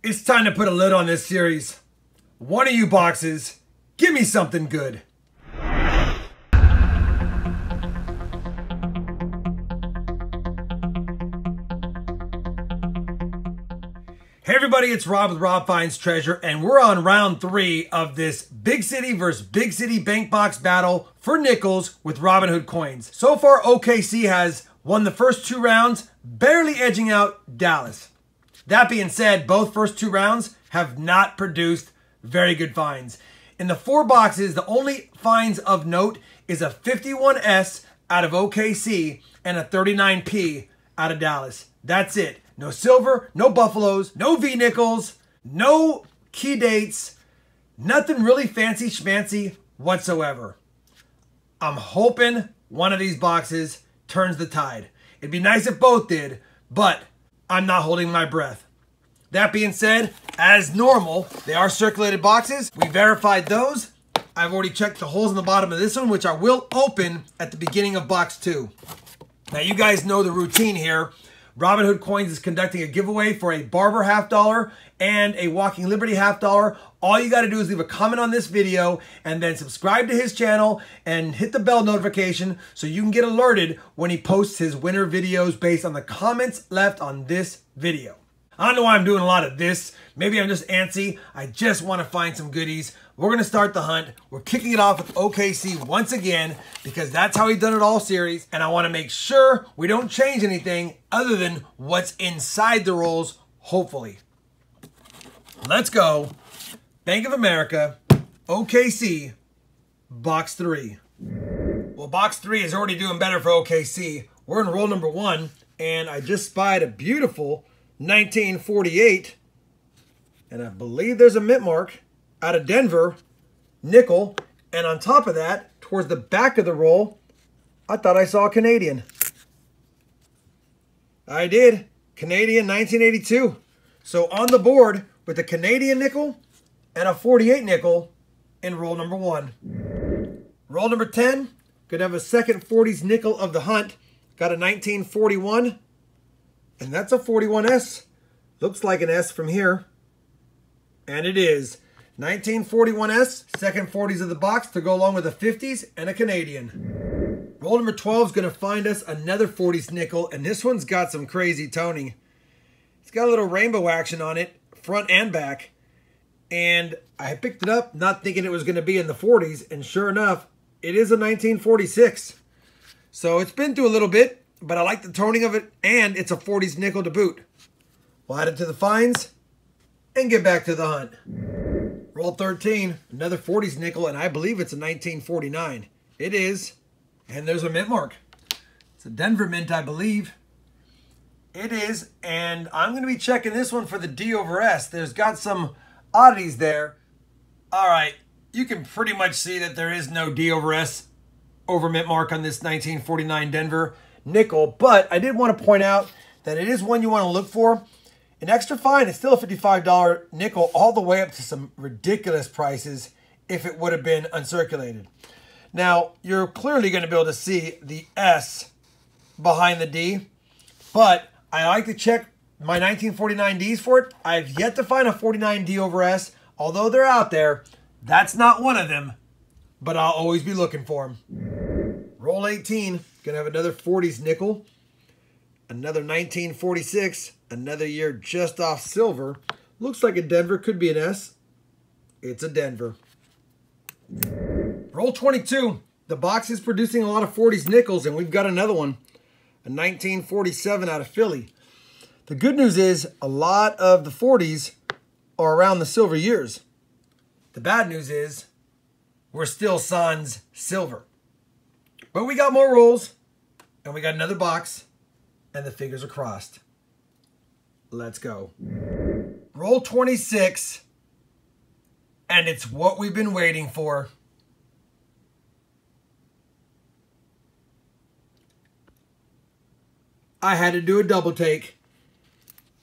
It's time to put a lid on this series. One of you boxes, give me something good. Hey everybody, it's Rob with RobFindsTreasure, and we're on round 3 of this big city versus big city bank box battle for nickels with Robinhood Coins. So far, OKC has won the first 2 rounds, barely edging out Dallas. That being said, both first 2 rounds have not produced very good finds. In the 4 boxes, the only finds of note is a 51S out of OKC and a 39P out of Dallas. That's it. No silver, no buffaloes, no V-nickels, no key dates, nothing really fancy schmancy whatsoever. I'm hoping one of these boxes turns the tide. It'd be nice if both did, but I'm not holding my breath. That being said, as normal, they are circulated boxes. We verified those. I've already checked the holes in the bottom of this one, which I will open at the beginning of box 2. Now you guys know the routine here. Robinhood Coins is conducting a giveaway for a Barber $50 and a Walking Liberty $50. All you got to do is leave a comment on this video and then subscribe to his channel and hit the bell notification so you can get alerted when he posts his winner videos based on the comments left on this video. I don't know why I'm doing a lot of this. Maybe I'm just antsy. I just want to find some goodies. We're going to start the hunt. We're kicking it off with OKC once again because that's how we've done it all series. And I want to make sure we don't change anything other than what's inside the rolls, hopefully. Let's go. Bank of America, OKC, box 3. Well, box 3 is already doing better for OKC. We're in roll number 1, and I just spied a beautiful 1948, and I believe there's a mint mark out of Denver, nickel, and on top of that, towards the back of the roll, I thought I saw a Canadian. I did. Canadian 1982. So on the board with a Canadian nickel and a 48 nickel in roll number 1. Roll number 10, could have a second 40s nickel of the hunt. Got a 1941, and that's a 41S. Looks like an S from here, and it is. 1941S, second 40s of the box to go along with the 50s and a Canadian. Roll number 12 is going to find us another 40s nickel, and this one's got some crazy toning. It's got a little rainbow action on it, front and back, and I picked it up not thinking it was going to be in the 40s, and sure enough, it is a 1946. So it's been through a little bit, but I like the toning of it, and it's a 40s nickel to boot. We'll add it to the finds and get back to the hunt. Roll 13, another 40s nickel, and I believe it's a 1949. It is, and there's a mint mark. It's a Denver mint, I believe. It is, and I'm going to be checking this one for the D over S. There's got some oddities there. All right, you can pretty much see that there is no D over S over mint mark on this 1949 Denver nickel, but I did want to point out that it is one you want to look for. An extra fine is still a $55 nickel all the way up to some ridiculous prices if it would have been uncirculated. Now, you're clearly going to be able to see the S behind the D, but I like to check my 1949 Ds for it. I've yet to find a 49 D over S, although they're out there. That's not one of them, but I'll always be looking for them. Roll 18, going to have another 40s nickel, another 1946, another year just off silver. Looks like a Denver, could be an S. It's a Denver. Roll 22. The box is producing a lot of 40s nickels, and we've got another one, a 1947 out of Philly. The good news is a lot of the 40s are around the silver years. The bad news is we're still sans silver. But we got more rolls, and we got another box, and the fingers are crossed. Let's go. Roll 26, and it's what we've been waiting for. I had to do a double take.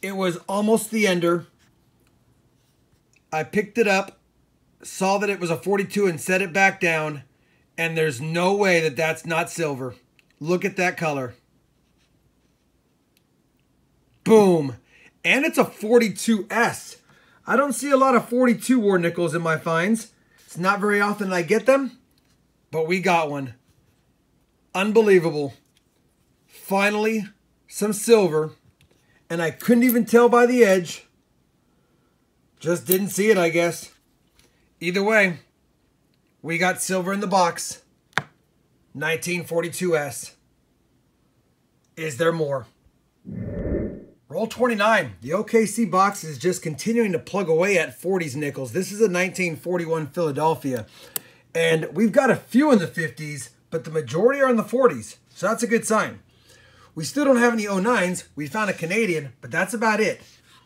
It was almost the ender. I picked it up, saw that it was a 42 and set it back down, and there's no way that that's not silver. Look at that color. Boom. And it's a 42S. I don't see a lot of 42 war nickels in my finds. It's not very often I get them, but we got one. Unbelievable. Finally, some silver, and I couldn't even tell by the edge. Just didn't see it, I guess. Either way, we got silver in the box. 1942S. Is there more? Roll 29. The OKC box is just continuing to plug away at 40s nickels. This is a 1941 Philadelphia. And we've got a few in the 50s, but the majority are in the 40s. So that's a good sign. We still don't have any 09s. We found a Canadian, but that's about it.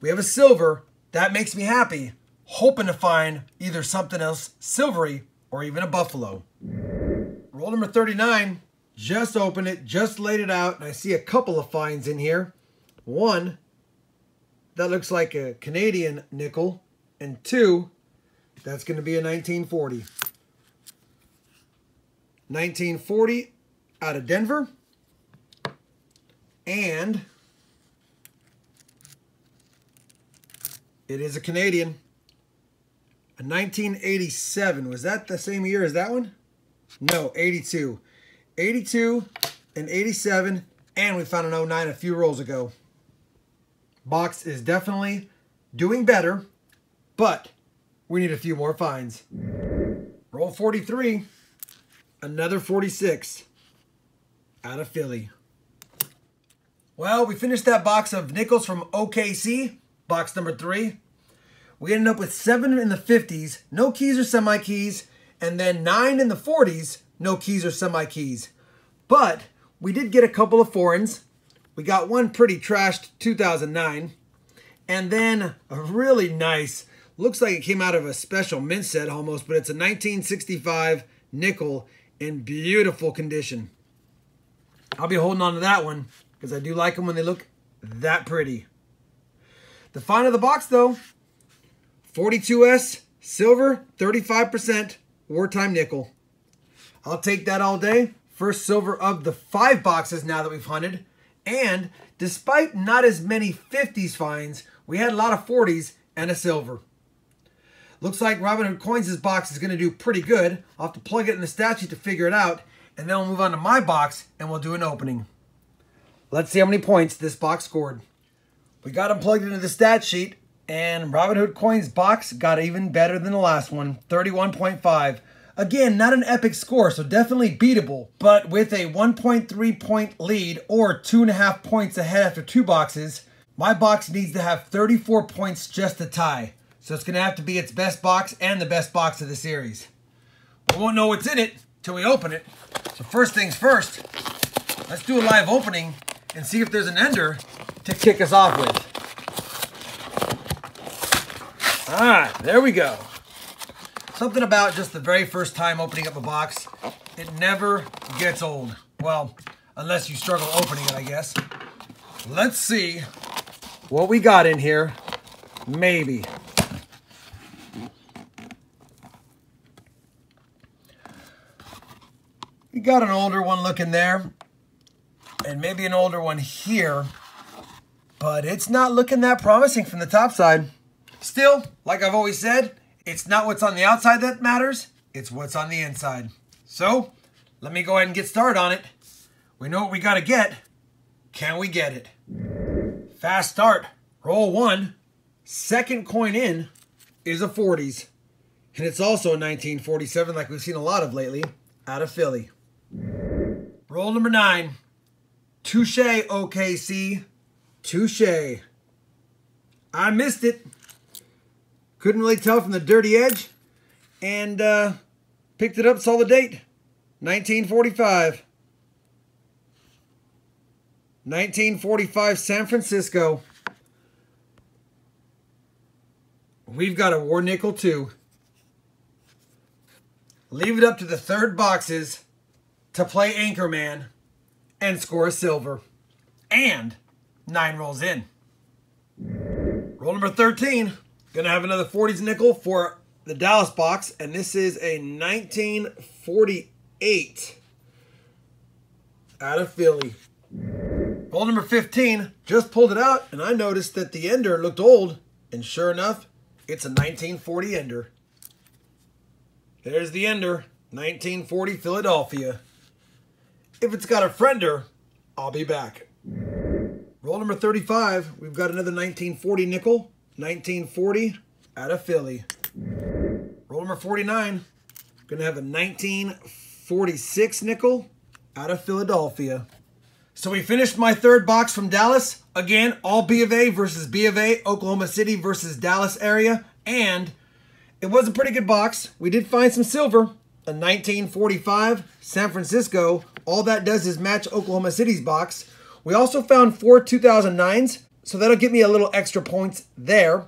We have a silver. That makes me happy. Hoping to find either something else silvery or even a buffalo. Roll number 39. Just opened it, just laid it out, and I see a couple of finds in here. One, that looks like a Canadian nickel, and two, that's going to be a 1940. 1940 out of Denver, and it is a Canadian. A 1987. Was that the same year as that one? No, 82. 82 and 87, and we found an 09 a few rolls ago. Box is definitely doing better, but we need a few more finds. Roll 43, another 46 out of Philly. Well, we finished that box of nickels from OKC, box number 3. We ended up with 7 in the 50s, no keys or semi-keys, and then 9 in the 40s, no keys or semi-keys. But we did get a couple of foreigns. We got one pretty trashed 2009. And then a really nice, looks like it came out of a special mint set almost, but it's a 1965 nickel in beautiful condition. I'll be holding on to that one because I do like them when they look that pretty. The find of the box though, 42S, silver, 35%, wartime nickel. I'll take that all day. First silver of the 5 boxes now that we've hunted. And despite not as many 50s finds, we had a lot of 40s and a silver. Looks like Robinhood Coins' box is going to do pretty good. I'll have to plug it in the stat sheet to figure it out. And then we'll move on to my box and we'll do an opening. Let's see how many points this box scored. We got them plugged into the stat sheet. And Robinhood Coins box got even better than the last one, 31.5. Again, not an epic score, so definitely beatable. But with a 1.3 point lead or 2.5 points ahead after 2 boxes, my box needs to have 34 points just to tie. So it's going to have to be its best box and the best box of the series. We won't know what's in it till we open it. So first things first, let's do a live opening and see if there's an ender to kick us off with. All right, there we go. Something about just the very first time opening up a box, it never gets old. Well, unless you struggle opening it, I guess. Let's see what we got in here. Maybe. We got an older one looking there, and maybe an older one here, but it's not looking that promising from the top side. Still, like I've always said, it's not what's on the outside that matters, it's what's on the inside. So, let me go ahead and get started on it. We know what we gotta get. Can we get it? Fast start. Roll 1. Second coin in is a 40s. And it's also a 1947 like we've seen a lot of lately, out of Philly. Roll number 9. Touche, OKC. Touche. I missed it. Couldn't really tell from the dirty edge. And picked it up, saw the date. 1945. 1945 San Francisco. We've got a war nickel too. Leave it up to the third boxes to play Anchorman and score a silver. And 9 rolls in. Roll number 13. Gonna have another 40s nickel for the Dallas box, and this is a 1948 out of Philly. Roll number 15. Just pulled it out, and I noticed that the ender looked old, and sure enough, It's a 1940 ender. There's the ender, 1940 Philadelphia. If it's got a friender, I'll be back. Roll number 35, we've got another 1940 nickel, 1940 out of Philly. Roll number 49, gonna have a 1946 nickel out of Philadelphia. So we finished my third box from Dallas. Again, all B of A versus B of A, Oklahoma City versus Dallas area. And it was a pretty good box. We did find some silver, a 1945 San Francisco. All that does is match Oklahoma City's box. We also found 4 2009s, so that'll give me a little extra points there.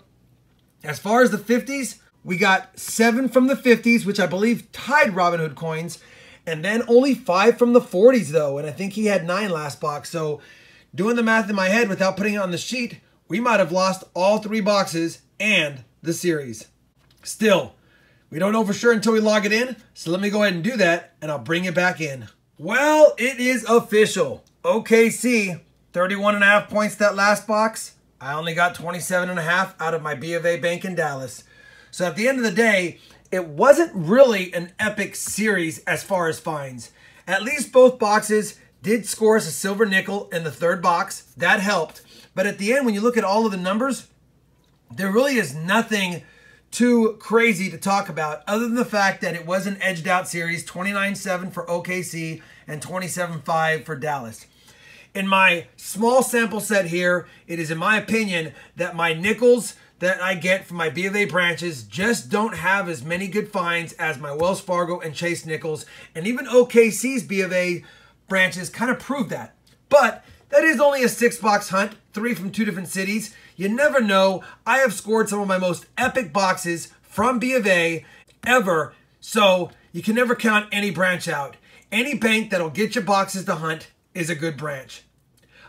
As far as the 50s, we got 7 from the 50s, which I believe tied Robinhood Coins, and then only 5 from the 40s though, and I think he had 9 last box. So doing the math in my head without putting it on the sheet, we might have lost all 3 boxes and the series. Still, we don't know for sure until we log it in, so let me go ahead and do that, and I'll bring it back in. Well, it is official. OKC, 31.5 points that last box. I only got 27.5 out of my B of A bank in Dallas. So at the end of the day, it wasn't really an epic series as far as finds. At least both boxes did score us a silver nickel in the third box. That helped. But at the end, when you look at all of the numbers, there really is nothing too crazy to talk about other than the fact that it was an edged out series, 29-7 for OKC and 27-5 for Dallas. In my small sample set here, it is in my opinion that my nickels that I get from my B of A branches just don't have as many good finds as my Wells Fargo and Chase nickels, and even OKC's B of A branches kind of prove that. But that is only a 6-box hunt, 3 from 2 different cities. You never know. I have scored some of my most epic boxes from B of A ever, so you can never count any branch out. Any bank that'll get you boxes to hunt is a good branch.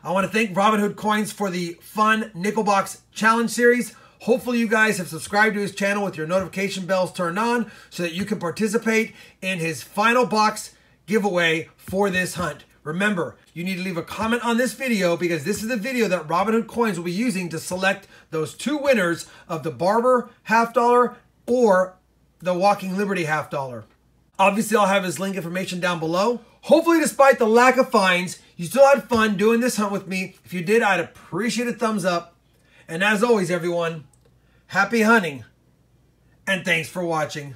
I want to thank Robinhood Coins for the fun Nickel Box Challenge series. Hopefully you guys have subscribed to his channel with your notification bells turned on so that you can participate in his final box giveaway for this hunt. Remember, you need to leave a comment on this video because this is the video that Robinhood Coins will be using to select those 2 winners of the Barber $50 or the Walking Liberty $50. Obviously, I'll have his link information down below. Hopefully, despite the lack of finds, you still had fun doing this hunt with me. If you did, I'd appreciate a thumbs up. And as always, everyone, happy hunting, and thanks for watching.